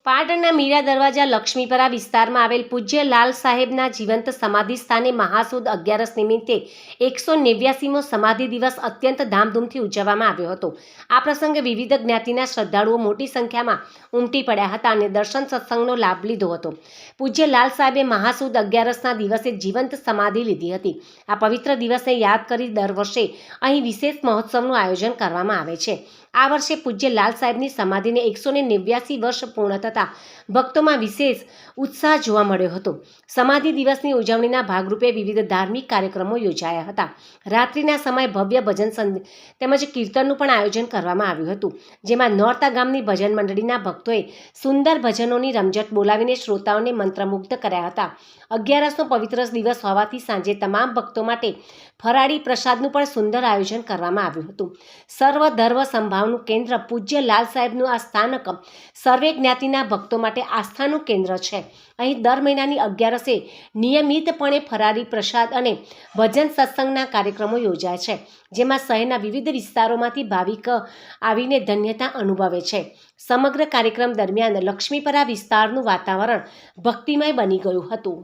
પાટણના મીરા દરવાજા લક્ષ્મીપરા વિસ્તારમાં આવેલ પૂજ્ય લાલ સાહેબના જીવંત સમાધિ સ્થાને મહાસુદ 11 નિમિત્તે 189મો સમાધિ દિવસ અત્યંત ધામધૂમથી ઉજવવામાં આવ્યો હતો। આ પ્રસંગે વિવિધ જ્ઞાતિના શ્રદ્ધાળુઓ મોટી સંખ્યામાં ઉમટી પડ્યા હતા અને દર્શન સત્સંગનો લાભ લીધો હતો। પૂજ્ય લાલ સાહેબે મહાસુદ 11ના દિવસે જીવંત સમાધિ લીધી હતી। આ પવિત્ર દિવસને યાદ કરી દર વર્ષે અહીં વિશેષ મહોત્સવનું આયોજન કરવામાં આવે છે। આ વર્ષે પૂજ્ય લાલ સાહેબની સમાધિને 189 વર્ષ પૂર્ણ થતાં ભક્તોમાં વિશેષ ઉત્સાહ જોવા મળ્યો હતો। સમાધિ દિવસની ઉજવણીના ભાગરૂપે વિવિધ ધાર્મિક કાર્યક્રમો યોજાયા હતા। રાત્રિના સમયે ભવ્ય ભજન તેમજ કીર્તનનું પણ આયોજન કરવામાં આવ્યું હતું, જેમાં નોરતા ગામની ભજન મંડળીના ભક્તોએ સુંદર ભજનોની રમઝટ બોલાવીને શ્રોતાઓને મંત્રમુગ્ધ કર્યા હતા। 11નો પવિત્ર દિવસ હોવાથી સાંજે તમામ ભક્તો માટે ફરાળી પ્રસાદનું પણ સુંદર આયોજન કરવામાં આવ્યું હતું। સર્વ ધર્મ સંભાવનું કેન્દ્ર પૂજ્ય લાલ સાહેબનું આ સ્થાનક સર્વે જ્ઞાતિના ભક્તો માટે આસ્થાનું કેન્દ્ર છે। અહીં દર મહિનાની 11સે નિયમિતપણે ફરાળી પ્રસાદ અને ભજન સત્સંગના કાર્યક્રમો યોજાય છે, જેમાં શહેરના વિવિધ વિસ્તારોમાંથી ભાવિક આવીને ધન્યતા અનુભવે છે। સમગ્ર કાર્યક્રમ દરમિયાન લક્ષ્મીપરા વિસ્તારનું વાતાવરણ ભક્તિમય બની ગયું હતું।